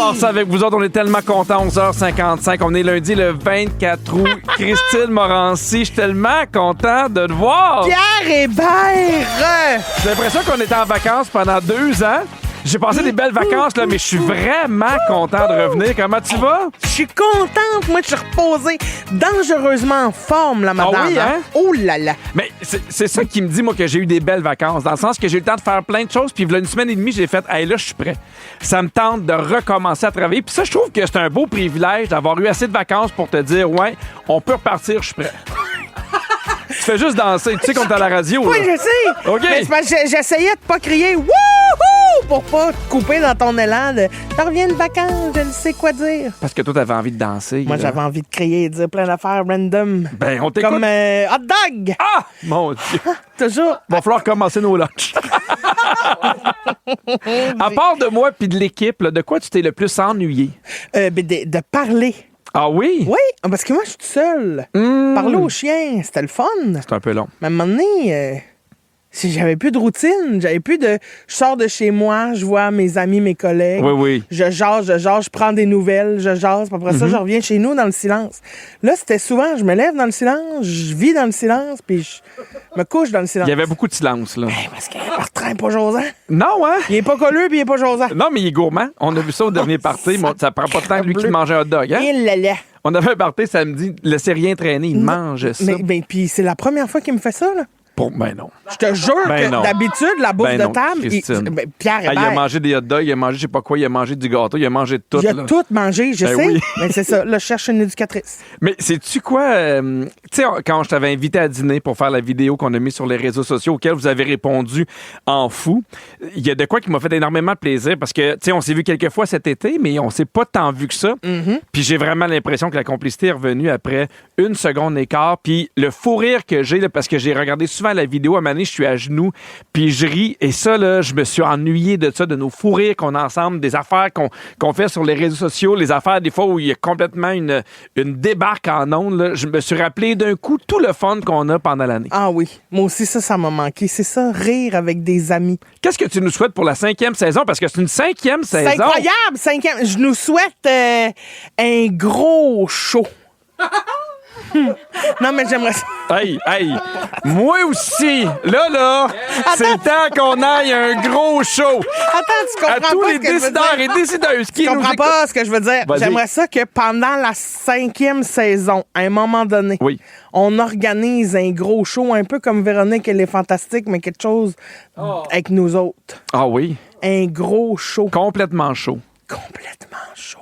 part ça avec vous autres. On est tellement contents. 11h55. On est lundi le 24 août. Christine Morancy, je suis tellement content de te voir. Pierre Hébert! J'ai l'impression qu'on était en vacances pendant 2 ans. J'ai passé des belles vacances, là, mais je suis vraiment content de revenir. Comment tu vas? Je suis contente. Moi, je suis reposée, dangereusement en forme, la madame. Ah oui, hein? Oh là là. Mais c'est ça qui me dit, moi, que j'ai eu des belles vacances. Dans le sens que j'ai eu le temps de faire plein de choses. Puis, il y a une semaine et demie, j'ai fait, hey, là, je suis prêt. Ça me tente de recommencer à travailler. Puis ça, je trouve que c'est un beau privilège d'avoir eu assez de vacances pour te dire, ouais, on peut repartir, je suis prêt. Tu fais juste danser. Tu sais qu'on est à la radio. Oui, là. je sais. OK. Mais c'est parce que j'essayais de pas crier wouhou pour pas te couper dans ton élan de « Je reviens de vacances, je ne sais quoi dire. » Parce que toi, t'avais envie de danser. Moi, là. j'avais envie de crier et de dire plein d'affaires random. Ben, on t'écoute. Comme hot dog! Ah! Mon Dieu. Toujours. Va falloir commencer nos lunchs. À part de moi puis de l'équipe, là, de quoi tu t'es le plus ennuyé? De parler. Ah oui? Oui, parce que moi, je suis toute seule. Parler aux chiens, c'était le fun. C'est un peu long. Mais à un moment donné, si j'avais plus de routine, j'avais plus de... Je sors de chez moi, je vois mes amis, mes collègues. Oui, oui. Je jase, je prends des nouvelles, je jase. Puis après ça, je reviens chez nous dans le silence. Là, c'était souvent, je me lève dans le silence, je vis dans le silence, puis je me couche dans le silence. Il y avait beaucoup de silence, là. Parce que Bertrand n'est pas Josant. Non, hein? Il est pas colleux, puis il est pas Josant. Non, mais il est gourmand. On a vu ça au dernier party. Moi, ça prend pas de temps que lui qui mange un hot dog, hein? Il là là. On avait un party samedi, laissez rien traîner, il mange ça. Mais puis c'est la première fois qu'il me fait ça, là. Ben non. Je te jure Ben que non. d'habitude, la bouffe Ben de non, table, Christine. Pierre Ah, il Hébert, a mangé des hot dogs, il a mangé je sais pas quoi, il a mangé du gâteau, il a mangé de tout. il a là. tout mangé, je Ben sais. oui. Mais c'est ça, là, je cherche une éducatrice. Mais sais-tu quoi? Tu sais, quand je t'avais invité à dîner pour faire la vidéo qu'on a mise sur les réseaux sociaux auxquels vous avez répondu en fou, il y a de quoi qui m'a fait énormément de plaisir parce que, tu sais, on s'est vu quelques fois cet été, mais on s'est pas tant vu que ça. Puis j'ai vraiment l'impression que la complicité est revenue après 1 seconde et quart. Puis le fou rire que j'ai, là, parce que j'ai regardé souvent la vidéo, à un moment donné, je suis à genoux, puis je ris. Et ça, là, je me suis ennuyé de ça, de nos fous rires qu'on a ensemble, des affaires qu'on fait sur les réseaux sociaux, les affaires des fois où il y a complètement une débarque en ondes. Là. Je me suis rappelé d'un coup tout le fun qu'on a pendant l'année. Ah oui, moi aussi, ça m'a manqué. C'est ça, rire avec des amis. Qu'est-ce que tu nous souhaites pour la 5e saison? Parce que c'est une 5e saison. C'est incroyable, 5e. Je nous souhaite un gros show. Non, mais j'aimerais ça. Hey, moi aussi. Là, c'est le temps qu'on aille un gros show. Attends, tu comprends À tous pas les ce que je veux décideurs dire? et décideuses qui Tu nous comprends écoutent. pas ce que je veux dire? Vas-y. J'aimerais ça que pendant la 5e saison, à un moment donné, Oui. on organise un gros show, un peu comme Véronique, elle est fantastique, mais quelque chose avec nous autres. Ah oui, Un gros show. complètement chaud. Complètement chaud.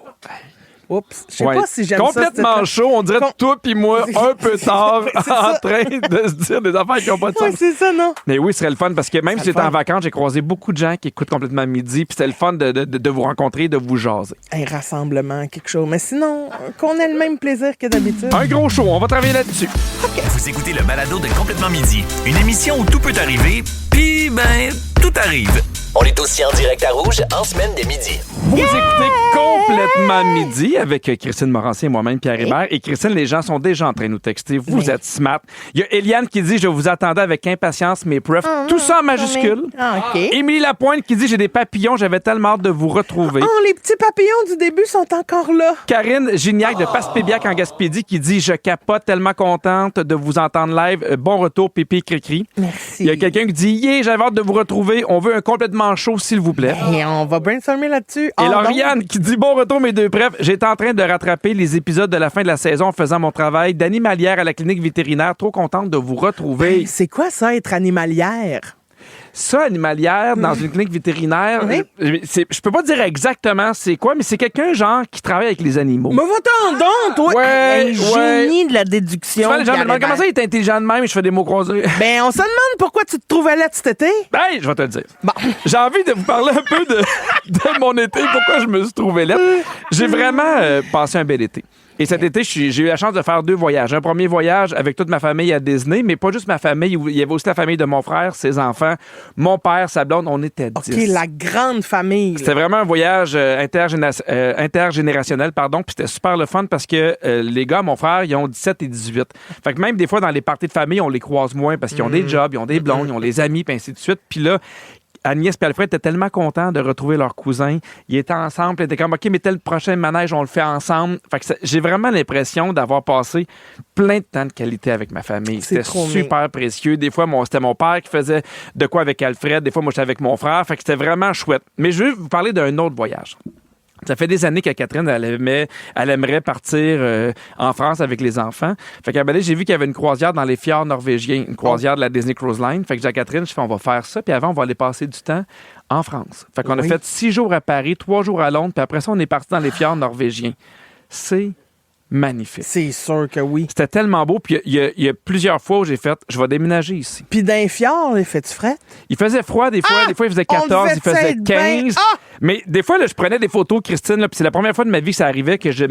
Oups. Je sais Ouais. pas si j'aime Complètement ça. chaud, on dirait toi puis moi un peu tard C'est en ça. train de se dire des affaires qui n'ont pas de Oui, sens. c'est ça, non? Mais oui, ce serait le fun parce que même si serait j'étais le en fun. vacances, j'ai croisé beaucoup de gens qui écoutent complètement midi, puis c'était le fun de vous rencontrer, de vous jaser. Un rassemblement, quelque chose. Mais sinon, qu'on ait le même plaisir que d'habitude. Un gros show, on va travailler là-dessus. Vous écoutez le balado de Complètement Midi, une émission où tout peut arriver, puis ben, tout arrive. On est aussi en direct à Rouge en semaine dès midi. Vous écoutez Complètement Midi avec Christine Morancy et moi-même, Pierre Hébert. Et Christine, les gens sont déjà en train de nous texter. Vous êtes smart. Il y a Eliane qui dit « Je vous attendais avec impatience, mes preuves. » Tout ça en majuscule. Ah, OK. Émilie Lapointe qui dit « J'ai des papillons, j'avais tellement hâte de vous retrouver. » Oh, les petits papillons du début sont encore là. Karine Gignac de Passepébiac en Gaspédie qui dit « Je capote, tellement contente de vous entendre live. Bon retour, Pipi Cricri. » Merci. Il y a quelqu'un qui dit « Yeah, j'avais hâte de vous retrouver. On veut un complètement chaud, s'il vous plaît. » Et on va brainstormer là-dessus. Et Lauriane qui dit « Bon retour, mes deux preuves. J'étais en train de rattraper les épisodes de la fin de la saison en faisant mon travail d'animalière à la clinique vétérinaire. Trop contente de vous retrouver. » C'est quoi ça, être animalière? Ça, animalière, dans une clinique vétérinaire, Oui. je peux pas dire exactement c'est quoi, mais c'est quelqu'un, genre, qui travaille avec les animaux. Mais va-t'en donc, toi! Ouais, un génie de la déduction. Souvent, les gens me Pierre demandent comment ça, il est intelligent de même et je fais des mots croisés. Ben, on se demande pourquoi tu te trouvais là cet été. Ben, je vais te le dire. Bon. J'ai envie de vous parler un peu de mon été, pourquoi je me suis trouvé là. J'ai vraiment passé un bel été. Et cet été, j'ai eu la chance de faire 2 voyages. Un premier voyage avec toute ma famille à Disney, mais pas juste ma famille. Il y avait aussi la famille de mon frère, ses enfants, mon père, sa blonde. On était 10. OK, la grande famille. C'était vraiment un voyage intergénérationnel, pardon. Puis c'était super le fun parce que les gars, mon frère, ils ont 17 et 18. Fait que même des fois, dans les parties de famille, on les croise moins parce qu'ils ont des jobs, ils ont des blondes, ils ont les amis, puis ainsi de suite. Puis là, Agnès et Alfred étaient tellement contents de retrouver leur cousin. Ils étac'était ensemble. Ils étaient comme, OK, mais tel prochain manège, on le fait ensemble. Fait que j'ai vraiment l'impression d'avoir passé plein de temps de qualité avec ma famille. C'était super précieux. Des fois, c'était mon père qui faisait de quoi avec Alfred. Des fois, moi, j'étais avec mon frère. Fait que c'était vraiment chouette. Mais je veux vous parler d'un autre voyage. Ça fait des années que Catherine, elle aimerait partir en France avec les enfants. Fait qu'à j'ai vu qu'il y avait une croisière dans les fjords norvégiens, une croisière de la Disney Cruise Line. Fait que j'ai à Catherine, je fais, on va faire ça, puis avant, on va aller passer du temps en France. Fait qu'on a fait 6 jours à Paris, 3 jours à Londres, puis après ça, on est parti dans les fjords norvégiens. C'est magnifique. C'est sûr que oui. C'était tellement beau, puis il y a plusieurs fois où j'ai fait, je vais déménager ici. Puis dans les fjords, il fait-tu frais? Il faisait froid des fois, il faisait 14, il faisait 15. Mais des fois, là, je prenais des photos, Christine, là, puis c'est la première fois de ma vie que ça arrivait que je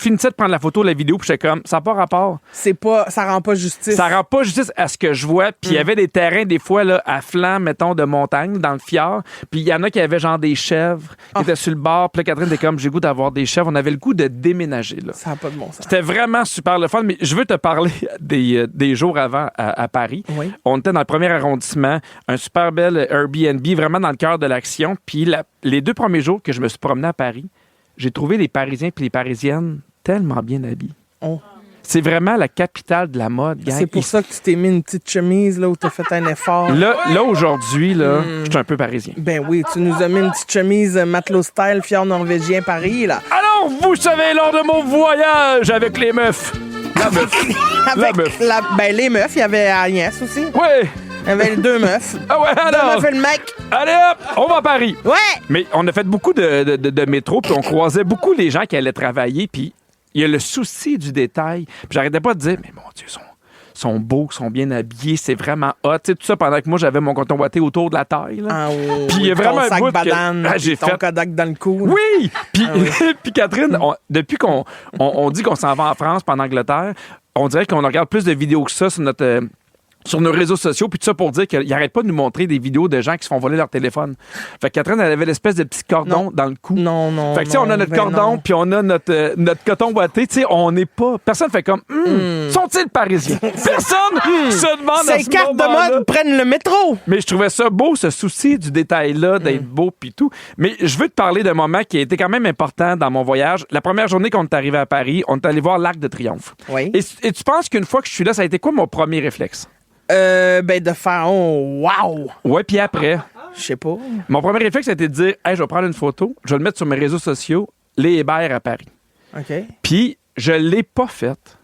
finissais de prendre la photo, la vidéo, puis j'étais comme, ça n'a pas rapport. Ça rend pas justice. Ça rend pas justice à ce que je vois. Puis il y avait des terrains, des fois, là, à flanc, mettons, de montagne, dans le fjord. Puis il y en a qui avaient genre des chèvres qui étaient sur le bord. Puis là, Catherine était comme, j'ai le goût d'avoir des chèvres. On avait le goût de déménager, là. Ça n'a pas de bon sens. C'était vraiment super le fun. Mais je veux te parler des jours avant à Paris. Oui. On était dans le premier arrondissement, un super bel Airbnb, vraiment dans le cœur de l'action. Puis les 2 premiers jours que je me suis promené à Paris, j'ai trouvé les Parisiens puis les Parisiennes tellement bien habillés. Oh. C'est vraiment la capitale de la mode. C'est pour ça que tu t'es mis une petite chemise là, où tu as fait un effort. Là aujourd'hui, je suis un peu parisien. Ben oui, tu nous as mis une petite chemise matelot style, fjord norvégien Paris, là. Alors, vous savez, lors de mon voyage avec les meufs. La meuf. Ben les meufs, il y avait Agnès aussi. Ouais. Il y avait les 2 meufs. Ah ouais, alors. 2 meufs et le mec. Allez hop, on va à Paris. Ouais. Mais on a fait beaucoup de métro, puis on croisait beaucoup les gens qui allaient travailler, puis il y a le souci du détail. Puis j'arrêtais pas de dire, mais mon Dieu, sont beaux, sont bien habillés, c'est vraiment hot. Tu sais, tout ça pendant que moi, j'avais mon coton ouaté autour de la taille. Là. Ah oui. Puis il y a vraiment un bout que j'ai ton fait... Kodak dans le cou. Oui! Puis, puis Catherine, depuis qu'on dit qu'on s'en va en France, puis en Angleterre, on dirait qu'on regarde plus de vidéos que ça sur nos réseaux sociaux, puis tout ça pour dire qu'ils n'arrêtent pas de nous montrer des vidéos de gens qui se font voler leur téléphone. Fait que Catherine, elle avait l'espèce de petit cordon dans le cou. Non. Fait que tu sais, on a notre cordon, puis on a notre coton boité. Tu sais, on n'est pas... Personne fait comme, sont-ils parisiens? Personne se demande à ce Ces cartes de mode prennent le métro. Mais je trouvais ça beau, ce souci du détail-là, d'être beau, puis tout. Mais je veux te parler d'un moment qui a été quand même important dans mon voyage. La première journée qu'on est arrivé à Paris, on est allé voir l'Arc de Triomphe. Oui. Et tu penses qu'une fois que je suis là, ça a été quoi mon premier réflexe? Ben de faire wow! Ouais, puis après, Je sais pas. mon premier réflexe, ça a été de dire, hey, je vais prendre une photo, je vais le mettre sur mes réseaux sociaux, les Hébert à Paris. OK. Puis, je l'ai pas faite.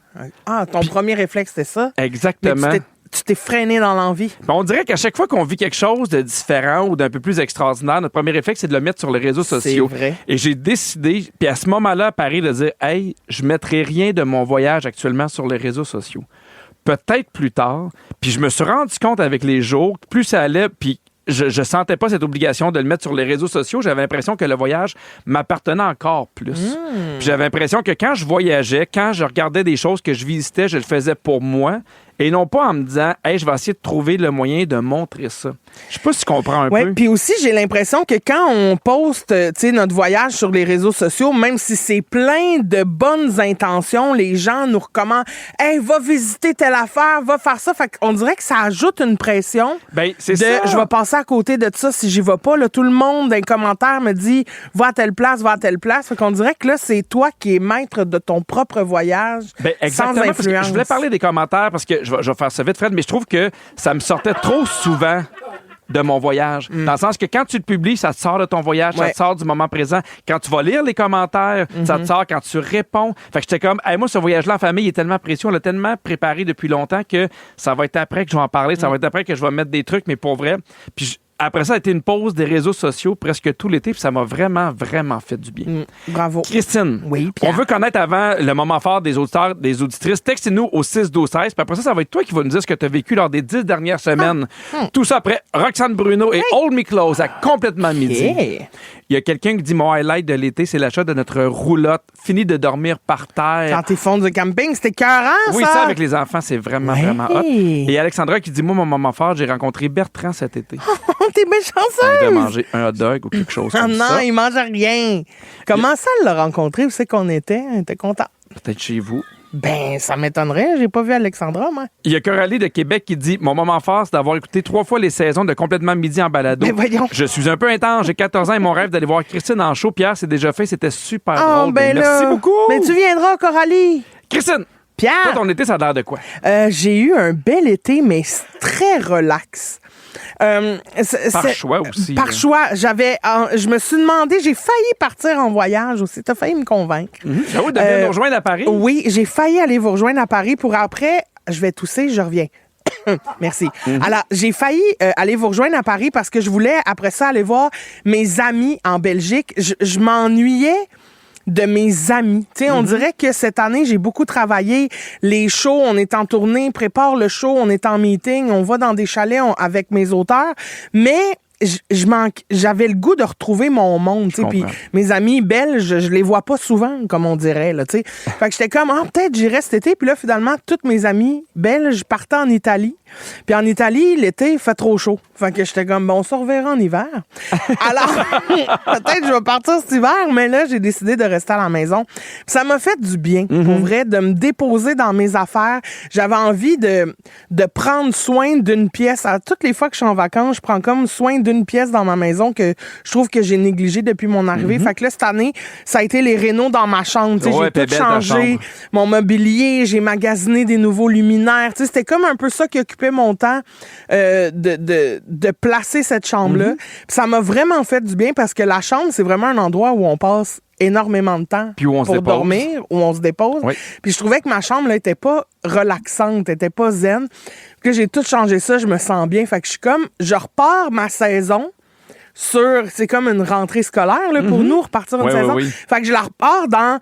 Ah, ton premier réflexe, c'était ça? Exactement. Mais tu t'es freiné dans l'envie. On dirait qu'à chaque fois qu'on vit quelque chose de différent ou d'un peu plus extraordinaire, notre premier réflexe, c'est de le mettre sur les réseaux sociaux. C'est vrai. Et j'ai décidé, puis à ce moment-là, à Paris, de dire, hey, je mettrai rien de mon voyage actuellement sur les réseaux sociaux. Peut-être plus tard. Puis je me suis rendu compte avec les jours, plus ça allait, puis je sentais pas cette obligation de le mettre sur les réseaux sociaux. J'avais l'impression que le voyage m'appartenait encore plus. Puis j'avais l'impression que quand je voyageais, quand je regardais des choses que je visitais, je le faisais pour moi et non pas en me disant, hey, je vais essayer de trouver le moyen de montrer ça. Je sais pas si tu comprends un peu. Puis aussi, j'ai l'impression que quand on poste notre voyage sur les réseaux sociaux, même si c'est plein de bonnes intentions, les gens nous recommandent, hey, va visiter telle affaire, va faire ça. Fait qu'on dirait que ça ajoute une pression. Ben, c'est ça. Je vais passer à côté de ça si j'y vais pas. Là, tout le monde dans les commentaires me dit, va à telle place, va à telle place. Fait qu'on dirait que là, c'est toi qui es maître de ton propre voyage. Ben, exactement, sans parce que influence. je voulais parler des commentaires parce que je vais faire ça vite, Fred, mais je trouve que ça me sortait trop souvent de mon voyage. Dans le sens que quand tu le publies, ça te sort de ton voyage, ça te sort du moment présent. Quand tu vas lire les commentaires, ça te sort quand tu réponds. Fait que j'étais comme, hey, moi, ce voyage-là en famille est tellement précieux, on l'a tellement préparé depuis longtemps que ça va être après que je vais en parler, ça va être après que je vais mettre des trucs, mais pour vrai. Puis après ça a été une pause des réseaux sociaux presque tout l'été, puis ça m'a vraiment, vraiment fait du bien. Bravo. Christine, Oui, Pierre. on veut connaître avant le moment fort des auditeurs, des auditrices. Textez-nous au 6-12-13, puis après ça va être toi qui vas nous dire ce que tu as vécu lors des 10 dernières semaines. Tout ça après Roxane Bruno et Hold Me Close à complètement midi. Hey. Il y a quelqu'un qui dit mon highlight de l'été, c'est l'achat de notre roulotte. Fini de dormir par terre. Quand t'es fond de camping, c'était écœurant, ça! Oui, ça, avec les enfants, c'est vraiment, vraiment hot. Et Alexandra qui dit, moi, mon moment fort, j'ai rencontré Bertrand cet été. T'es bien chanceuse! Il devait manger un hot dog ou quelque chose Ah comme non, ça. il mangeait rien. Comment ça, elle l'a rencontré? Où c'est qu'on était? Elle était content. Peut-être chez vous. Ben, ça m'étonnerait. J'ai pas vu Alexandra, moi. Il y a Coralie de Québec qui dit « Mon moment fort, c'est d'avoir écouté 3 fois les saisons de Complètement Midi en balado. Ben, voyons. Je suis un peu intense, j'ai 14 ans et mon rêve d'aller voir Christine en show. Pierre, c'est déjà fait, c'était super drôle. Ben merci là. beaucoup. Ben, tu viendras, Coralie. Christine, Pierre. toi, ton été, ça a l'air de quoi? J'ai eu un bel été, mais très relax. Par choix aussi. Par choix. Je me suis demandé, j'ai failli partir en voyage aussi. T'as failli me convaincre. Ah oui, de venir nous rejoindre à Paris? Oui, j'ai failli aller vous rejoindre à Paris pour après, je vais tousser, je reviens. Merci. Alors, j'ai failli aller vous rejoindre à Paris parce que je voulais, après ça, aller voir mes amis en Belgique. Je m'ennuyais de mes amis. Tu sais, on dirait que cette année, j'ai beaucoup travaillé. Les shows, on est en tournée, prépare le show, on est en meeting, on va dans des chalets avec mes auteurs. Mais j'avais le goût de retrouver mon monde, tu sais, puis mes amis belges, je les vois pas souvent, comme on dirait, là, tu sais. Fait que j'étais comme, peut-être j'irai cet été, puis là, finalement, toutes mes amis belges partaient en Italie. Puis en Italie, l'été, il fait trop chaud. Fait que j'étais comme, on se reverra en hiver. Alors, peut-être je vais partir cet hiver, mais là, j'ai décidé de rester à la maison. Puis ça m'a fait du bien, pour vrai, de me déposer dans mes affaires. J'avais envie de prendre soin d'une pièce. À toutes les fois que je suis en vacances, je prends comme soin d'une pièce dans ma maison que je trouve que j'ai négligée depuis mon arrivée. Fait que là, cette année, ça a été les rénos dans ma chambre. Ouais, j'ai tout changé, mon mobilier, j'ai magasiné des nouveaux luminaires. T'sais, c'était comme un peu ça qui occupait mon temps de placer cette chambre-là. Puis ça m'a vraiment fait du bien parce que la chambre, c'est vraiment un endroit où on passe énormément de temps pour dormir, où on se dépose. Oui. Puis je trouvais que ma chambre là, était pas relaxante, était pas zen. Puis j'ai tout changé ça, je me sens bien. Fait que je repars ma saison c'est comme une rentrée scolaire là, pour nous, repartir une saison. Fait que je la repars dans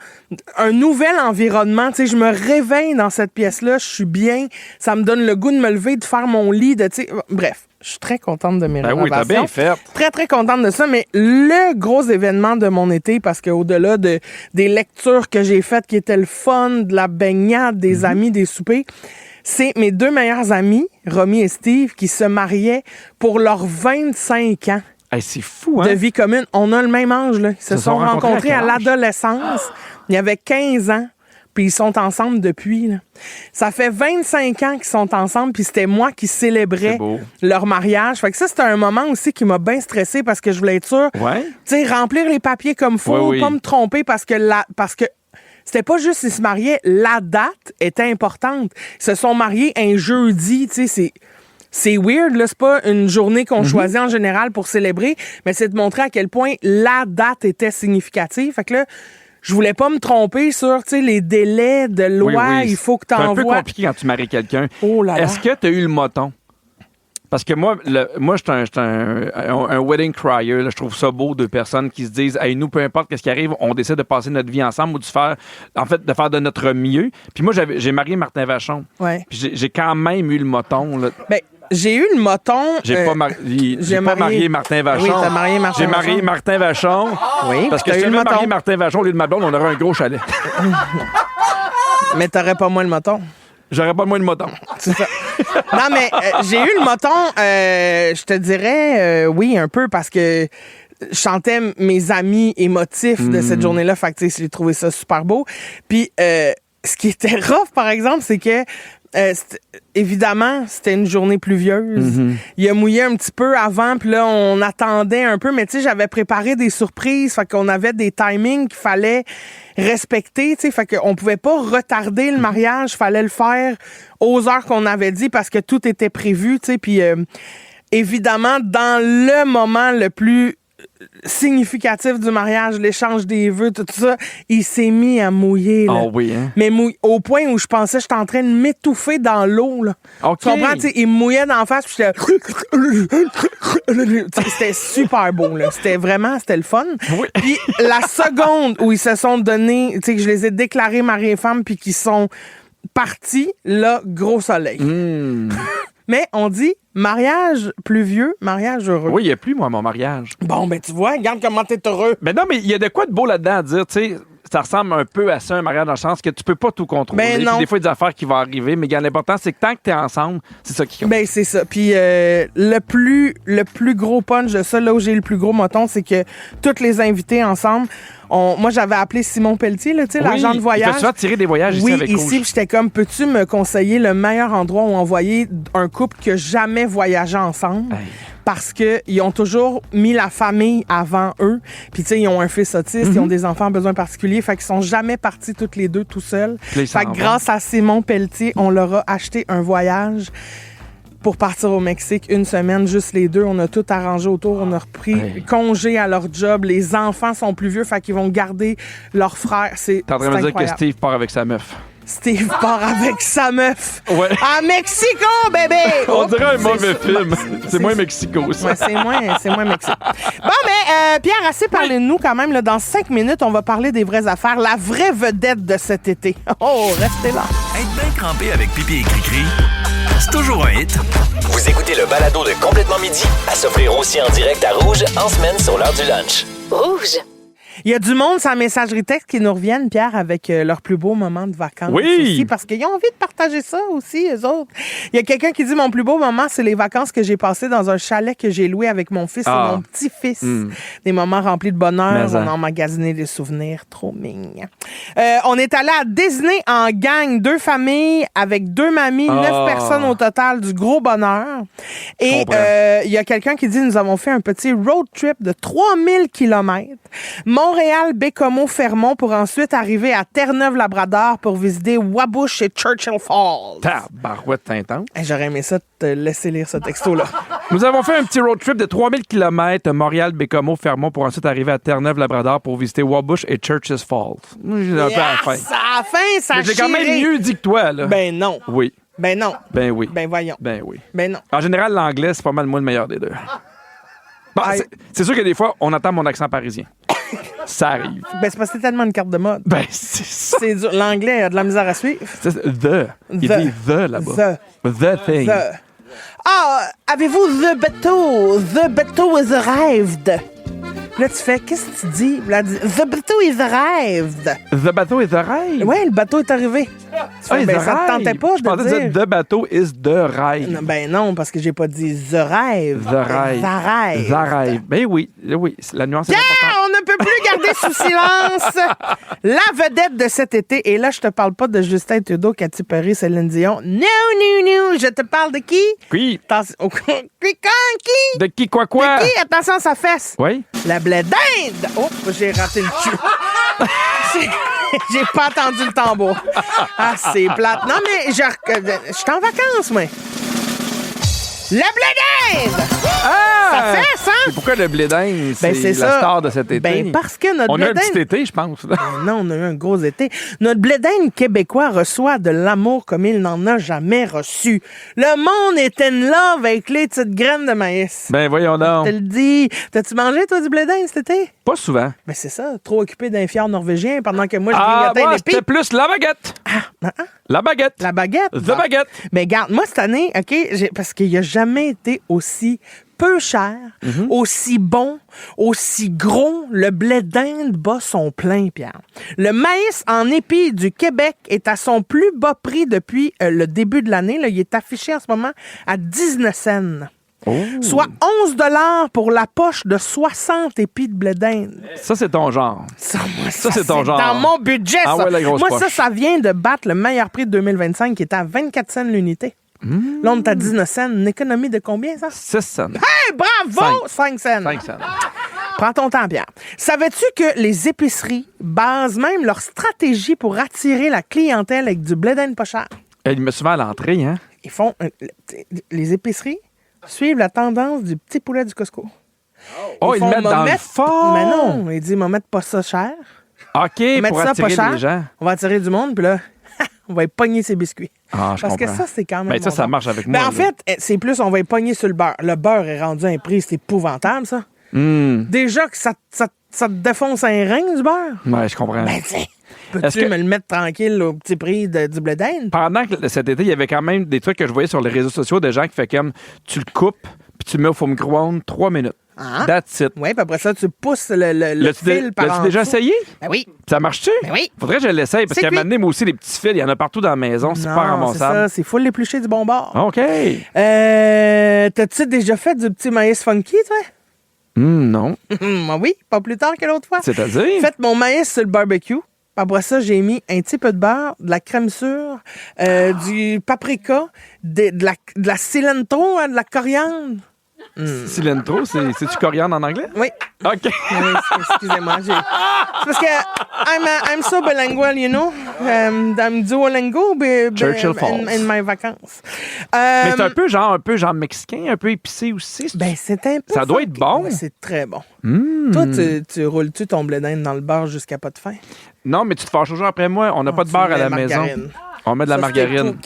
un nouvel environnement. Tu sais, je me réveille dans cette pièce-là, je suis bien, ça me donne le goût de me lever, de faire mon lit, bref. Je suis très contente de mes rénovations. Oui, t'as bien fait. Très, très contente de ça. Mais le gros événement de mon été, parce qu'au-delà des lectures que j'ai faites qui étaient le fun, de la baignade, des amis, des soupers, c'est mes 2 meilleurs amis, Romy et Steve, qui se mariaient pour leurs 25 ans. Hey, c'est fou, hein? De vie commune. On a le même âge, là. Ils se sont rencontrés à l'adolescence. Il y avait 15 ans. Puis ils sont ensemble depuis. Là. Ça fait 25 ans qu'ils sont ensemble, puis c'était moi qui célébrais leur mariage. Fait que ça, c'était un moment aussi qui m'a bien stressée parce que je voulais être sûre. Ouais. Tu sais, remplir les papiers comme il faut, pas me tromper parce que c'était pas juste qu'ils se mariaient, la date était importante. Ils se sont mariés un jeudi, tu sais, c'est weird, là, c'est pas une journée qu'on choisit en général pour célébrer, mais c'est de montrer à quel point la date était significative. Fait que là, je voulais pas me tromper sur, les délais de loi. Il faut que tu envoies. C'est un peu compliqué quand tu maries quelqu'un. Oh là là. Est-ce que tu as eu le moton? Parce que moi, je suis un wedding crier. Là. Je trouve ça beau, 2 personnes qui se disent, hey, nous, peu importe qu'est-ce qui arrive, on décide de passer notre vie ensemble ou de faire de notre mieux. Puis moi, j'ai marié Martin Vachon. Ouais. Puis j'ai quand même eu le moton. Là. Ben, j'ai eu le moton. J'ai pas marié Martin Vachon. Oui, t'as marié Martin Vachon. J'ai marié Martin Vachon. Oui, parce que si j'avais marié Martin Vachon au lieu de ma blonde, on aurait un gros chalet. Mais t'aurais pas moins le moton. J'aurais pas moins le moton. C'est ça. Non, mais j'ai eu le moton, je te dirais, oui, un peu, parce que je chantais mes amis émotifs de cette journée-là. Fait que, j'ai trouvé ça super beau. Puis, ce qui était rough, par exemple, c'est que évidemment, c'était une journée pluvieuse. Il a mouillé un petit peu avant, puis là, on attendait un peu, mais tu sais, j'avais préparé des surprises, fait qu'on avait des timings qu'il fallait respecter, tu sais, fait qu'on pouvait pas retarder le mariage, fallait le faire aux heures qu'on avait dit parce que tout était prévu, tu sais, puis évidemment, dans le moment le plus significatif du mariage, l'échange des vœux, tout ça, il s'est mis à mouiller. Là. Oh oui, hein? Mais au point où je pensais que j'étais en train de m'étouffer dans l'eau. Là. Okay. Tu comprends? T'sais, il me mouillait d'en face, puis c'était super beau. Là. C'était le fun. Oui. Puis la seconde où ils se sont donnés, que je les ai déclarés mari et femme, puis qu'ils sont partis, là, gros soleil. Mais on dit mariage pluvieux, mariage heureux. Oui, il n'y a plus, moi, mon mariage. Bon, ben tu vois, regarde comment t'es heureux. Mais non, mais il y a de quoi de beau là-dedans à dire, tu sais, ça ressemble un peu à ça, un mariage dans le sens que tu peux pas tout contrôler. Ben non. Puis des fois, il y a des affaires qui vont arriver, mais l'important, c'est que tant que t'es ensemble, c'est ça qui compte. Ben c'est ça. Puis le plus gros punch de ça, là où j'ai le plus gros moton, c'est que toutes les invités ensemble, Moi, j'avais appelé Simon Pelletier, là, tu sais, l'agent de voyage. Il fait souvent tirer des voyages ici avec ici, Rouge. j'étais comme, peux-tu me conseiller le meilleur endroit où envoyer un couple qui n'a jamais voyagé ensemble? Hey. Parce qu'ils ont toujours mis la famille avant eux. Puis, tu sais, ils ont un fils autiste, ils ont des enfants à besoins particuliers. Fait qu'ils sont jamais partis toutes les deux tout seuls. Fait que grâce à Simon Pelletier, on leur a acheté un voyage pour partir au Mexique 1 semaine, juste les deux. On a tout arrangé autour. On a repris congé à leur job. Les enfants sont plus vieux, fait qu'ils vont garder leur frère. T'es en train de me dire que Steve part avec sa meuf. Steve part avec sa meuf. Ouais. À Mexico, bébé! On dirait un mauvais film. C'est moins Mexico, ça. Ouais, c'est moins Mexico. Bon, mais Pierre, assez parlé de nous quand même. Là, dans 5 minutes, on va parler des vraies affaires. La vraie vedette de cet été. Oh, restez là. Être bien crampé avec pipi et cri-cri, c'est toujours un hit. Vous écoutez le balado de Complètement Midi à s'offrir aussi en direct à Rouge en semaine sur l'heure du lunch. Rouge. Il y a du monde sans messagerie texte qui nous reviennent, Pierre, avec leur plus beau moment de vacances. Oui! Aussi, parce qu'ils ont envie de partager ça aussi, eux autres. Il y a quelqu'un qui dit, mon plus beau moment, c'est les vacances que j'ai passées dans un chalet que j'ai loué avec mon fils et mon petit-fils. Des moments remplis de bonheur. On a emmagasiné des souvenirs trop mignons. On est allé à Disney en gang, 2 familles avec 2 mamies, 9 personnes au total, du gros bonheur. Et il y a quelqu'un qui dit, nous avons fait un petit road trip de 3000 km. Montréal, Bécomo, Fermont pour ensuite arriver à Terre-Neuve-Labrador pour visiter Wabush et Churchill Falls. Tabarouette intense. J'aurais aimé ça te laisser lire ce texto-là. Nous avons fait un petit road trip de 3000 km, Montréal, Bécomo, Fermont pour ensuite arriver à Terre-Neuve-Labrador pour visiter Wabush et Churchill Falls. J'ai un peu à la fin. À la fin, ça Mais j'ai quand même mieux dit que toi, là. Ben non. Oui. Ben non. Ben oui. Ben voyons. Ben oui. Ben non. En général, l'anglais, c'est pas mal moins le meilleur des deux. Bon, c'est sûr que des fois, on entend mon accent parisien. Ça arrive. Ben, c'est parce que c'est tellement une carte de mode. Ben, c'est ça. C'est dur. L'anglais a de la misère à suivre. C'est the. Il dit the là-bas. The thing. The. Ah, avez-vous the bateau? The bateau is arrived. Là, tu fais, qu'est-ce que tu dis? Là, dit, the bateau is arrived. The bateau is arrived. Oui, le bateau est arrivé. Tu fais, ben, ça te tentait pas Je pensais de dire. the bateau is the ride. Non, ben non, parce que j'ai pas dit the rêve. The ride. The rêve. The ride. Ben oui, oui. La nuance est Pierre, importante. on ne peut plus garder sous silence la vedette de cet été. Et là, je te parle pas de Justin Trudeau, Katy Perry, Céline Dion. Non, non, non. Je te parle de qui? Oui. Attention. Qui? De qui, quoi? De qui? Attention, sa fesse. Oui. La blé d'Inde. Oh, j'ai raté le cul. J'ai pas entendu le tambour. Ah, c'est plate. Non, mais je suis en vacances, moi. La blé d'Inde! Ah! Ça fait ça? Et pourquoi le blé d'Inde, c'est c'est la ça. star de cet été? Ben, parce que notre On blé a un d'Inde... petit été, je pense. Là. Non, on a eu un gros été. Notre blé d'Inde québécois reçoit de l'amour comme il n'en a jamais reçu. Le monde est in love avec les petites graines de maïs. Ben, voyons donc. Je te le dis. T'as-tu mangé, toi, du blé d'Inde cet été? Pas souvent. Ben, c'est ça. Trop occupé d'un fjord norvégien pendant que moi, je grignotais moi, une épée. c'était plus la baguette. La baguette. La baguette? The baguette. Mais garde, moi, cette année, OK, parce qu'il n'a jamais été aussi peu cher, aussi bon, aussi gros. Le blé d'Inde bat son plein, Pierre. Le maïs en épi du Québec est à son plus bas prix depuis le début de l'année. Là, il est affiché en ce moment à 19 cents. Oh. Soit 11 $ pour la poche de 60 épis de blé d'Inde. Ça, c'est ton genre. Ça, c'est ton genre. dans mon budget, Ah ça. ouais, la grosse Moi, poche. ça vient de battre le meilleur prix de 2025 qui était à 24 cents l'unité. Là, on est à 19 cents. Une économie de combien, ça? 6 cents. Hey, bravo! 5 cents. 5 cents. Prends ton temps, Pierre. Savais-tu que les épiceries basent même leur stratégie pour attirer la clientèle avec du blé d'Inde pas cher? Il me souvent à l'entrée, hein? Ils font... les épiceries suivent la tendance du petit poulet du Costco. Oh, ils le mettent dans le fond! Mais non, ils disent, on va mettre pas ça cher. OK, Mettre pour ça attirer pas cher, les gens. on va attirer du monde, puis là, on va y pogner ses biscuits. Ah, je Parce comprends. que ça, c'est quand même. Ben, ça, bon ça genre. marche avec Ben, moi. en fait, c'est plus, on va y pogner sur le beurre. Le beurre est rendu à un prix, c'est épouvantable, ça. Déjà que ça te défonce un rein, du beurre. Ouais, je comprends. Ben, tiens, Est-ce peux-tu que- me le mettre tranquille au petit prix du blé d'Inde? Pendant que cet été, il y avait quand même des trucs que je voyais sur les réseaux sociaux de gens qui fait comme tu le coupes puis tu le mets au four micro-ondes 3 minutes. Ah. That's it. Oui, puis après ça, tu pousses le L'as-tu fil par en l'as-tu déjà dessous. essayé? Ben oui. Ça marche-tu? Ben oui. Faudrait que je l'essaye parce C'est qu'à un cuit. moment donné, moi aussi, les petits fils, il y en a partout dans la maison. C'est pas Non, c'est ramassable. ça, c'est full l'épluché du bon bord. OK. T'as-tu déjà fait du petit maïs funky, toi? Non. Oui, pas plus tard que l'autre fois. C'est-à-dire? Faites mon maïs sur le barbecue. Après ça, j'ai mis un petit peu de beurre, de la crème sûre, du paprika, de la cilantro, de la coriandre. Cilantro, c'est-tu coriandre en anglais? Oui. OK. Excusez-moi. C'est parce que I'm so bilingual, you know. I'm Duolingo Churchill Falls. in my vacances. Mais c'est un peu genre mexicain, un peu épicé aussi. Ben, c'est un peu Ça doit être bon. Ouais, c'est très bon. Toi, tu roules-tu ton blé d'Inde dans le beurre jusqu'à pas de fin? Non, mais tu te fâches toujours après moi. On n'a pas de Tu beurre mets à la margarine. maison. On met de la Ça, c'était margarine. tout.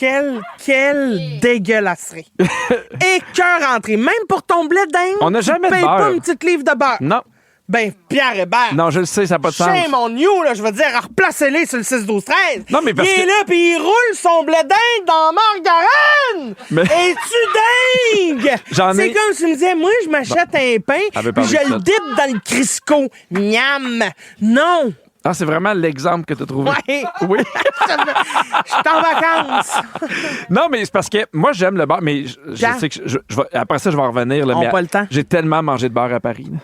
Quelle dégueulasserie. Écœur entré. Même pour ton blé d'Inde, On n'a jamais de tu payes beurre. pas une petite livre de beurre. Non. Ben, Pierre Hébert. Non, je le sais, ça n'a pas de sens. Shame on you, là, je veux dire, replacez-les sur le 6-12-13. Non, mais parce il est que- là, puis il roule son blé d'Inde dans la margarine. Mais- Es-tu dingue? J'en ai- C'est comme si tu me disais, moi, je m'achète un pain, Elle veut puis parler je de le ça. dip dans le Crisco. Miam. Non. Ah, c'est vraiment l'exemple que tu as trouvé. Ouais. Oui. Je suis en vacances. Non, mais c'est parce que moi, j'aime le beurre, mais je Jean. sais que après ça, je vais en revenir. Là, On mais n'a pas le temps. J'ai tellement mangé de beurre à Paris. là.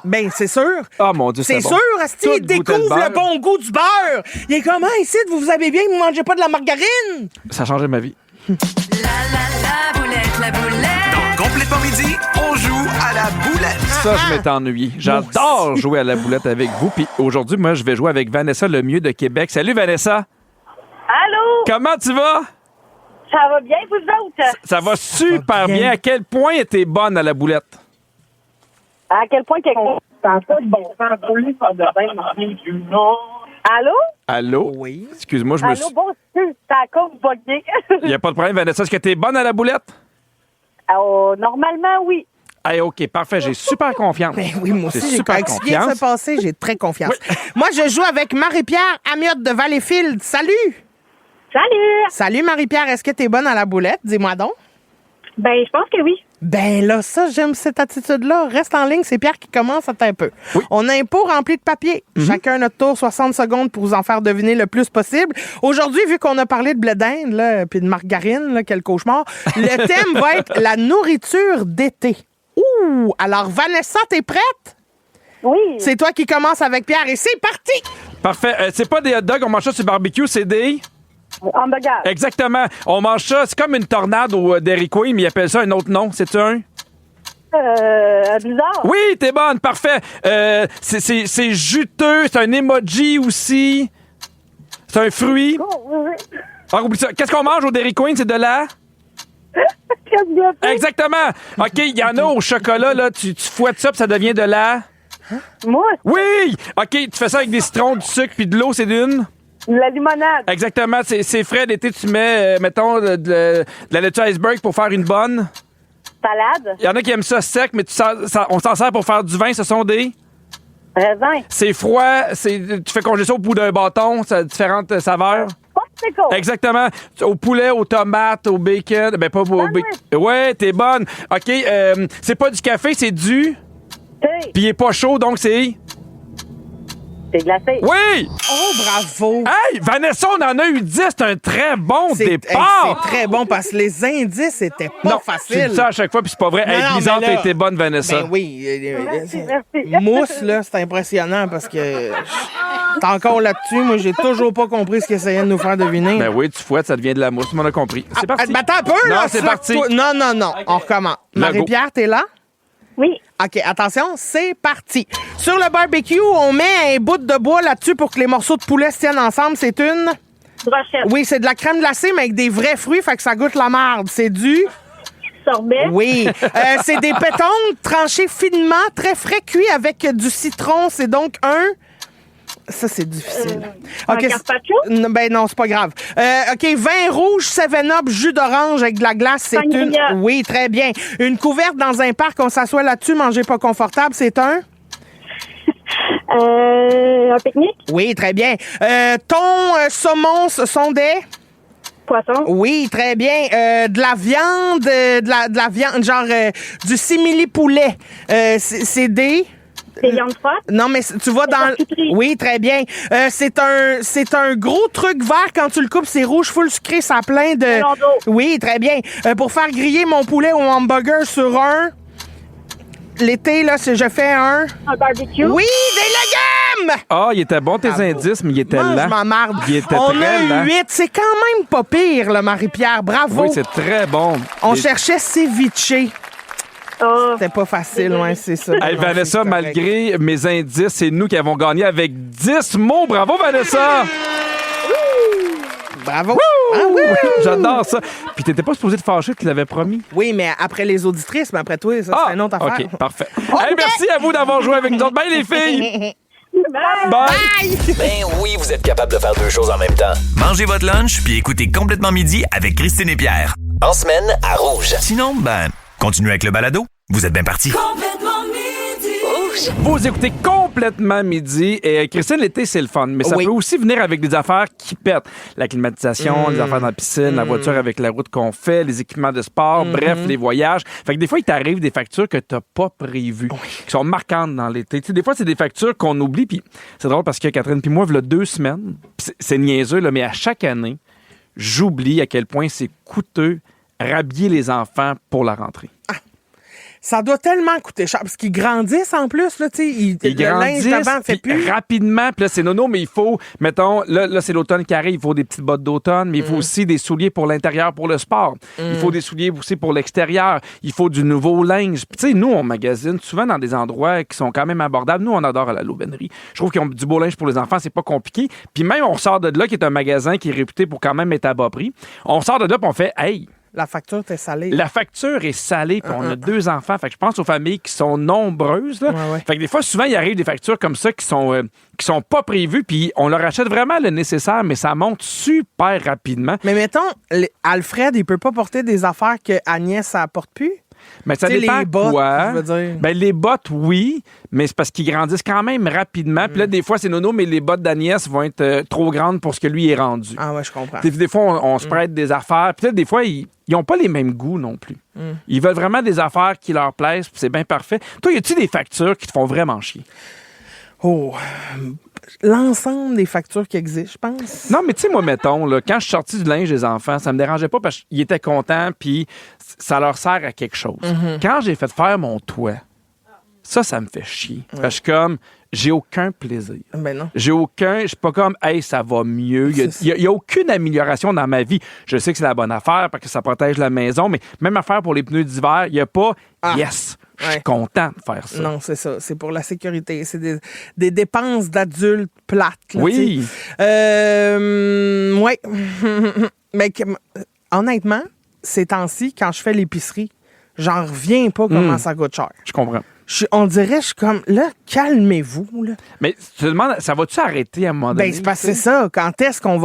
Ben, c'est sûr. Ah, mon Dieu, C'est bon. sûr, Asti, Tout il goûtait découvre beurre. le bon goût du beurre. Il est comment ici, vous avez bien, vous mangez pas de la margarine? Ça a changé ma vie. La boulette. Donc, complètement midi, on joue à la boulette. Ça, je m'étais ennuyé. J'adore jouer à la boulette avec vous. Puis aujourd'hui, moi, je vais jouer avec Vanessa Lemieux de Québec. Salut, Vanessa. Allô? Comment tu vas? Ça va bien, vous autres? Ça va super bien. bien. À quel point t'es bonne à la boulette? À quel point quelqu'un... Allô? Allô? Oui. Excuse-moi, je me Allô, suis... bon, c'est à cause bugué. Il n'y a pas de problème, Vanessa. Est-ce que t'es bonne à la boulette? Normalement, oui. Hey, OK, parfait. J'ai super confiance. Ben oui, moi aussi, j'ai super avec ce qui vient de se passer, j'ai très confiance. Moi, je joue avec Marie-Pierre Amiotte de Valleyfield. Salut! Salut! Salut, Marie-Pierre. Est-ce que t'es bonne à la boulette? Dis-moi donc. Ben, je pense que oui. Ben là, ça, j'aime cette attitude-là. Reste en ligne, c'est Pierre qui commence. Attends un peu. On a un pot rempli de papier. Chacun notre tour, 60 secondes pour vous en faire deviner le plus possible. Aujourd'hui, vu qu'on a parlé de blé d'Inde, là, puis de margarine, là, quel cauchemar, le thème va être la nourriture d'été. Ouh! Alors, Vanessa, t'es prête? Oui. C'est toi qui commence avec Pierre et c'est parti! Parfait. C'est pas des hot dogs, on mange ça sur le barbecue, c'est des... Hamburger. Exactement. On mange ça, c'est comme une tornade au Dairy Queen, mais ils appellent ça un autre nom. C'est-tu un? Bizarre. Oui, t'es bonne, parfait. C'est juteux, c'est un emoji aussi. C'est un fruit. Oh, oui, oui. Ah, oublie ça. Qu'est-ce qu'on mange au Dairy Queen? C'est de la... Qu'est-ce que c'est? Exactement. OK, il y en a au chocolat, là. Tu fouettes ça, puis ça devient de la... Mousse. Oui! OK, tu fais ça avec des citrons, du sucre, puis de l'eau, c'est d'une... La limonade. Exactement, c'est frais. L'été, tu mets, mettons, de la laitue iceberg pour faire une bonne. Salade. Il y en a qui aiment ça sec, mais on s'en sert pour faire du vin. Ce sont des... Raisin. C'est froid, tu fais congeler ça au bout d'un bâton, ça a différentes saveurs. Popsicle. Exactement. Au poulet, aux tomates, au bacon. Ben, pas au bacon. Ouais, t'es bonne. OK, c'est pas du café, c'est du... Thé. Puis il est pas chaud, donc c'est... C'est glacé. Oui! Oh, bravo! Hey, Vanessa, on en a eu 10. C'est un très bon départ. C'est très bon parce que les indices étaient pas Non, faciles. tu dis ça à chaque fois, puis c'est pas vrai. Non, Hey, non, Blizzard, mais là- t'as été bonne, Vanessa. Ben oui. Merci. Mousse, là, c'est impressionnant parce que t'es encore là-dessus. Moi, j'ai toujours pas compris ce qu'il essayait de nous faire deviner. Ben oui, tu fouettes, ça devient de la mousse. On a compris. C'est parti. Ben, attends un peu, là. Non, c'est ça, parti. toi- Non. On recommence. Là, Marie-Pierre, t'es là? Oui. OK, attention, c'est parti. Sur le barbecue, on met un bout de bois là-dessus pour que les morceaux de poulet se tiennent ensemble. C'est une... Brochette. Oui, c'est de la crème glacée, mais avec des vrais fruits, fait que ça goûte la marde. C'est du... Sorbet. Oui. C'est des pétons tranchés finement, très frais, cuits avec du citron. C'est donc un... Ça, c'est difficile. Un OK, carpaccio? Ben non, c'est pas grave. OK, vin rouge, 7-Up, jus d'orange avec de la glace, c'est une... Sangria. Oui, très bien. Une couverte dans un parc, on s'assoit là-dessus, manger pas confortable, c'est un... Un pique-nique. Oui, très bien. Thon, saumon, ce sont des... Poisson. Oui, très bien. De la viande, de la viande, genre du simili-poulet. C'est des... Des viandes froides. Non, mais tu vois dans... charcuterie. Oui, très bien. C'est un gros truc vert. Quand tu le coupes, c'est rouge, full sucré, ça a plein de... Melon d'eau. Oui, très bien. Pour faire griller mon poulet au hamburger sur un... l'été, là, si je fais un barbecue. Oui, des légumes! Ah, il était bon tes indices, mais il était Mange lent. ma marde. Il était On très a lent. 8. C'est quand même pas pire, là, Marie-Pierre. Bravo. Oui, c'est très bon. On Des- cherchait ceviche. Ah, C'était pas facile, ouais, c'est ça. Hey, Non, Vanessa, c'est correct. malgré mes indices, c'est nous qui avons gagné avec 10 mots. Bravo, Vanessa! Bravo. Ah oui. J'adore ça. Puis t'étais pas supposé te fâcher qu'il l'avait promis. Oui, mais après les auditrices, mais après toi, ça, c'est une autre affaire. OK, parfait. Hey, merci à vous d'avoir joué avec nous autres. Bye, les filles! Bye! Ben oui, vous êtes capable de faire deux choses en même temps. Mangez votre lunch puis écoutez Complètement Midi avec Christine et Pierre. En semaine, à Rouge. Sinon, ben, continuez avec le balado. Vous êtes bien partis. Complètement midi. Vous écoutez Complètement Midi. Et Christine, l'été, c'est le fun. Mais ça Oui. peut aussi venir avec des affaires qui pètent. La climatisation, les affaires dans la piscine, la voiture avec la route qu'on fait, les équipements de sport, bref, les voyages. Fait que des fois, il t'arrive des factures que t'as pas prévues, qui sont marquantes dans l'été. Tu sais, des fois, c'est des factures qu'on oublie. Puis c'est drôle parce que Catherine puis moi, il y a 2 semaines, pis c'est niaiseux, là, mais à chaque année, j'oublie à quel point c'est coûteux rhabiller les enfants pour la rentrée. Ça doit tellement coûter cher parce qu'ils grandissent en plus, là, tu sais. Ils Le linge grandissent, d'avant fait puis plus. rapidement, puis là, c'est nono, mais il faut, mettons, là c'est l'automne qui arrive, il faut des petites bottes d'automne, mais il faut aussi des souliers pour l'intérieur, pour le sport. Il faut des souliers aussi pour l'extérieur. Il faut du nouveau linge. Puis tu sais, nous, on magasine souvent dans des endroits qui sont quand même abordables. Nous, on adore à la l'aubainerie. Je trouve qu'ils ont du beau linge pour les enfants, c'est pas compliqué. Puis même, on sort de là, qui est un magasin qui est réputé pour quand même être à bas prix. On sort de là, puis on fait, hey, La facture t'est salée. la facture est salée, puis on a 2 enfants. Fait que je pense aux familles qui sont nombreuses. Là. Ouais. Fait que des fois, souvent, il arrive des factures comme ça qui sont pas prévues, puis on leur achète vraiment le nécessaire, mais ça monte super rapidement. Mais mettons, Alfred, il peut pas porter des affaires que Agnès apporte plus? Mais ça Tu sais, dépend les bottes, quoi. je veux dire. Ben, les bottes, oui, mais c'est parce qu'ils grandissent quand même rapidement. Puis là, des fois, c'est nono, mais les bottes d'Agnès vont être trop grandes pour ce que lui est rendu. Ah ouais, je comprends. Des fois, on se prête des affaires. Puis là, des fois, ils n'ont pas les mêmes goûts non plus. Ils veulent vraiment des affaires qui leur plaisent, puis c'est bien parfait. Toi, y a-tu des factures qui te font vraiment chier? Oh, l'ensemble des factures qui existent, je pense. Non, mais tu sais, moi, mettons, là, quand je suis sorti du linge des enfants, ça me dérangeait pas parce qu'ils étaient contents, puis ça leur sert à quelque chose. Quand j'ai fait faire mon toit, ça me fait chier. Parce que je suis comme, j'ai aucun plaisir. Ben non. J'ai aucun. Je suis pas comme, hey, ça va mieux. Il y a aucune amélioration dans ma vie. Je sais que c'est la bonne affaire parce que ça protège la maison, mais même affaire pour les pneus d'hiver, il n'y a pas, yes, je suis Ouais. content de faire ça. Non, c'est ça. C'est pour la sécurité. C'est des dépenses d'adultes plates. Là, Oui. tu sais. Ouais. Mais honnêtement, ces temps-ci, quand je fais l'épicerie, j'en reviens pas comment ça coûte cher. Je comprends. On dirait, je suis comme, là, calmez-vous, là. Mais tu te demandes, ça va-tu arrêter à un moment donné? Ben, c'est parce que c'est ça. Quand est-ce qu'on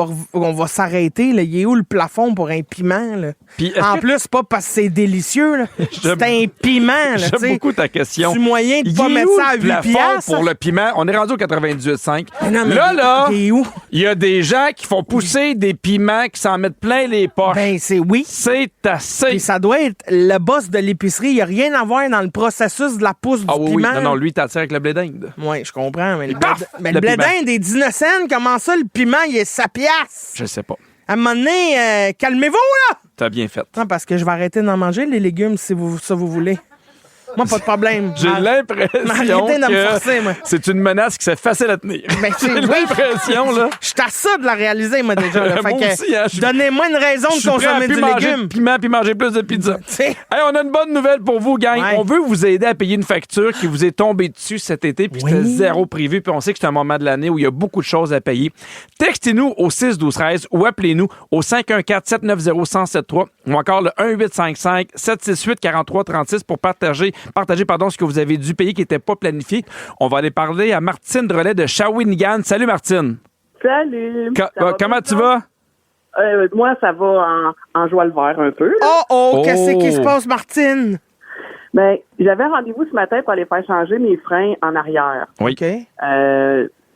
va s'arrêter, là? Il est où le plafond pour un piment, là? Puis est-ce En que- plus, pas parce que c'est délicieux, là. J'aime- C'est un piment, là, tu J'aime sais. beaucoup ta question. C'est moyen de Il pas est mettre où ça à le 8 plafond piastres? pour le piment? On est rendu au 98,5. Non, mais Là, il est où? il y a des gens qui font pousser des piments qui s'en mettent plein les poches. Ben, c'est oui. C'est assez. Puis ça doit être le boss de l'épicerie. Il n'y a rien à voir dans le processus de la pousse Ah du oui, oui. piment. Non, lui, il t'attire avec le blé d'Inde. Oui, je comprends. Mais le paf! blé, mais Le le blé piment. d'Inde est 19 cents. Comment ça, le piment, il est sa pièce? Je sais pas. À un moment donné, calmez-vous, là! T'as bien fait. Non, parce que je vais arrêter d'en manger, les légumes, si vous voulez. Moi, pas de problème. J'ai l'impression Arrêtez de me que forcer, moi. c'est une menace qui s'est facile à tenir. Ben, J'ai oui. l'impression, là. Je suis à ça de la réaliser, moi, déjà. Là. Moi Fait que aussi, hein, je- donnez-moi une raison Je de suis prêt à consommer plus du manger légume. de piment puis manger plus de pizza. Tu sais. Hey, on a une bonne nouvelle pour vous, gang. Ouais. On veut vous aider à payer une facture qui vous est tombée dessus cet été, puis c'était zéro prévu, puis on sait que c'est un moment de l'année où il y a beaucoup de choses à payer. Textez-nous au 6-12-13 ou appelez-nous au 514-790-1073 ou encore le 1-855-768-4336 pour partager ce que vous avez dû payer qui n'était pas planifié. On va aller parler à Martine Drolet de Shawinigan. Salut, Martine. Salut. Ça va Comment bien, tu ça? vas? Moi, ça va en joie le vert un peu. Là. Oh, qu'est-ce qui se passe, Martine? Ben, j'avais rendez-vous ce matin pour aller faire changer mes freins en arrière. Oui. OK.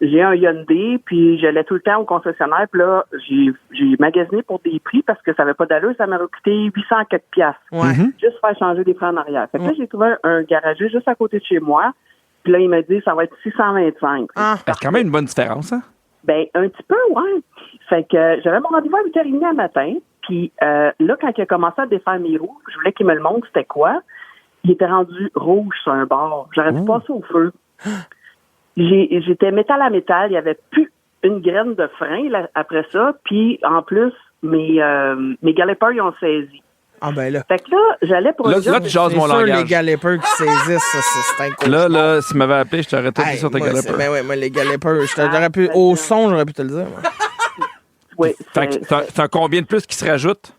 J'ai un Hyundai, puis j'allais tout le temps au concessionnaire, puis là, j'ai magasiné pour des prix parce que ça n'avait pas d'allure, ça m'aurait coûté 804 piastres. Ouais. Juste faire changer des freins en arrière. Fait que là, j'ai trouvé un garagiste juste à côté de chez moi, puis là, il m'a dit ça va être 625. Ah. C'est quand même une bonne différence, hein? Ben, un petit peu, ouais. Fait que j'avais mon rendez-vous à 8h30 le matin, puis là, quand il a commencé à défaire mes roues, je voulais qu'il me le montre c'était quoi. il était rendu rouge sur un bord. J'aurais pu passer au feu. J'étais métal à métal. Il n'y avait plus une graine de frein là, après ça. Puis, en plus, mes galipers, ils ont saisi. Ah ben là. Fait que là, j'allais pour Là, un job. tu jases mon C'est sûr, langage. les galipers qui saisissent, ça, c'est un cauchemar. Là, si tu m'avais appelé, je t'aurais tout dit sur tes galipers. Ben ouais, moi, les galipers, j'aurais pu, au son, j'aurais pu te le dire. Moi. Oui, Fait que c'est un combien de plus qui se rajoute?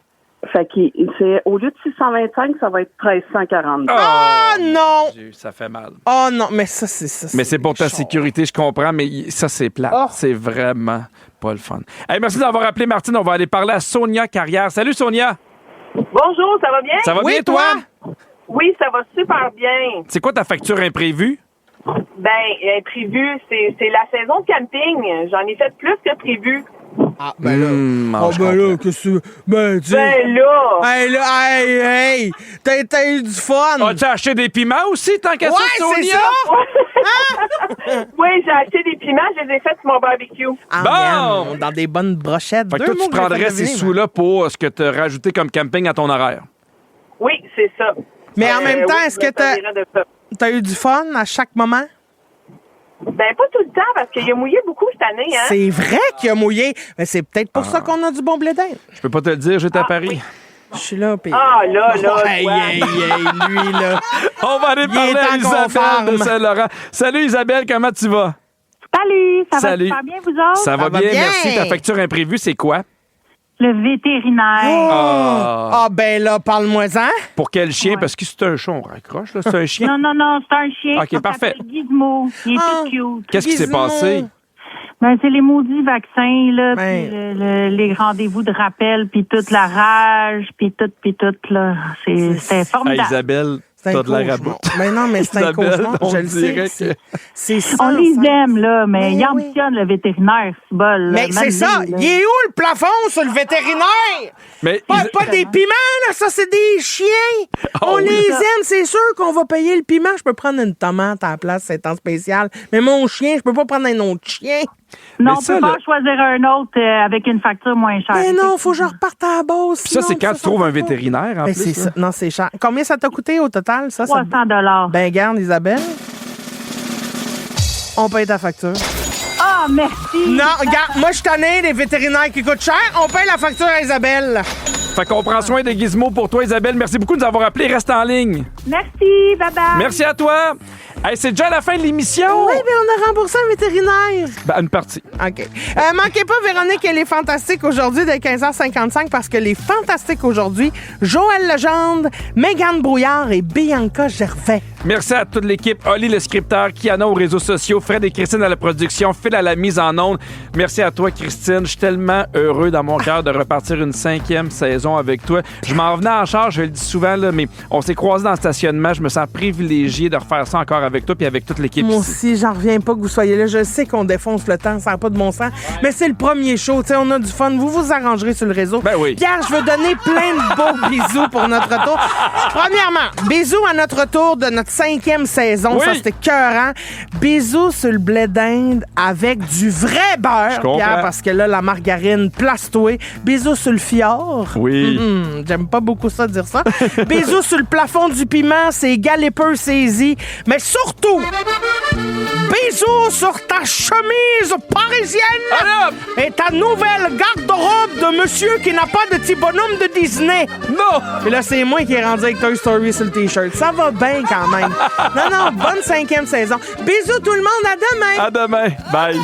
Fait que c'est, au lieu de 625, ça va être 1342. Ah non! Ça fait mal. Oh non, mais ça, c'est ça. Mais c'est pour ta sécurité, je comprends, mais ça, c'est plat. Oh. C'est vraiment pas le fun. Hey, merci d'avoir appelé, Martine. On va aller parler à Sonia Carrière. Salut, Sonia. Bonjour, ça va bien? Ça va Oui, bien, toi? Oui, ça va super bien. C'est quoi ta facture imprévue? Ben, imprévu, c'est la saison de camping. J'en ai fait plus que prévu. Ah, ben là. je ben là, comprends. qu'est-ce que tu. Ben, tu. Ben là! Hey, là, hey! T'as eu du fun! As-tu acheté des piments aussi, tant qu'à ça, Ouais, c'est Sonia? ça! Oui, j'ai acheté des piments, je les ai faits sur mon barbecue. Ah, Bon! miam, dans des bonnes brochettes. Fait que Deux toi, mots tu que j'ai prendrais fait ces deviner, sous-là pour ce que tu as rajouté comme camping à ton horaire. Oui, c'est ça. Mais en même temps, oui, est-ce je que me servirais de ça. t'as eu du fun à chaque moment? Ben, pas tout le temps, parce qu'il a mouillé beaucoup cette année, hein? C'est vrai qu'il a mouillé. Mais c'est peut-être pour ça qu'on a du bon blé d'Inde. Je peux pas te le dire, j'étais à Paris. oui. Je suis là, puis. Ah, là, Hey, ouais. hey, hey, lui, là. On va aller Il parler est à en Isabelle conforme. de Saint-Laurent. Salut, Isabelle, comment tu vas? Salut, ça Salut. va super bien, vous autres? Ça va va bien, bien. merci. Ta facture imprévue, c'est quoi? Le vétérinaire. Ah, ben là, parle-moi-en. Pour quel chien? Ouais. Parce que c'est un chat, on raccroche, là. C'est un chien. Non, c'est un chien. Ok, qui parfait. s'appelle Gizmo. Il est Ah. tout cute. Qu'est-ce qui s'est Gizmo. passé? Ben, c'est les maudits vaccins, là, Ben. puis les rendez-vous de rappel, puis toute la rage, puis tout, là. C'était Hey, formidable. Isabelle, C'est t'as un de l'air à cauchemar. bout. Mais non, mais c'est un Isabelle, cauchemar. on Je le dirait sais. que- C'est ça. On les aime, là, mais Mais il oui. ambitionne le vétérinaire, c'est bol. là. Mais c'est ça. Mané, là. Il est où le plafond sur le vétérinaire? Mais Pas des piments, là. Ça, c'est des chiens. On oui. les aime. C'est sûr qu'on va payer le piment. Je peux prendre une tomate à la place, c'est temps spécial. Mais mon chien, je peux pas prendre un autre chien. Non, Mais on ça, peut pas là- choisir un autre avec une facture moins chère. Mais non, faut que je reparte à la base. Puis ça, c'est quand tu trouves un vétérinaire, en Mais plus. c'est là. ça. Non, c'est cher. Combien ça t'a coûté au total, ça? 300 $. Ben, garde, Isabelle. On paye ta facture. Ah, merci. Non, regarde, moi, je suis tanné des vétérinaires qui coûtent cher. On paye la facture à Isabelle. Fait qu'on prend soin des gizmos pour toi, Isabelle. Merci beaucoup de nous avoir appelés. Reste en ligne. Merci, bye-bye. Merci à toi. Hey, c'est déjà la fin de l'émission. Oui, mais on a remboursé un vétérinaire. Ben, une partie. OK. Manquez pas, Véronique, elle est fantastique aujourd'hui dès 15h55 parce que les fantastiques aujourd'hui, Joël Legendre, Mégane Brouillard et Bianca Gervais. Merci à toute l'équipe. Oli, le scripteur, Kiana aux réseaux sociaux, Fred et Christine à la production, Phil à la mise en onde. Merci à toi, Christine. Je suis tellement heureux dans mon cœur de repartir une 5e saison avec toi. Je m'en revenais en charge, je le dis souvent, là, mais on s'est croisés dans le stationnement. Je me sens privilégié de refaire ça encore avec toi puis avec toute l'équipe Moi ici. aussi, j'en reviens pas que vous soyez là. Je sais qu'on défonce le temps, ça n'a pas de bon sens. Mais c'est le premier show, tu sais, on a du fun. Vous vous arrangerez sur le réseau. Ben oui. Pierre, je veux donner plein de beaux bisous pour notre retour. Premièrement, bisous à notre retour de notre 5e saison. Oui. Ça, c'était écœurant. Bisous sur le blé d'Inde avec du vrai beurre, Je comprends. Pierre, parce que là, la margarine, place-toi. Bisous sur le fjord. Oui. J'aime pas beaucoup ça dire ça. Bisous sur le plafond du piment, c'est galépeux saisi. Mais surtout, bisous sur ta chemise parisienne Alors, et ta nouvelle garde-robe de monsieur qui n'a pas de petit bonhomme de Disney. non! Et là, c'est moi qui ai rendu avec Toy Story sur le T-shirt. Ça va bien quand même. Non, bonne 5e saison. Bisous tout le monde, à demain. À demain. Bye.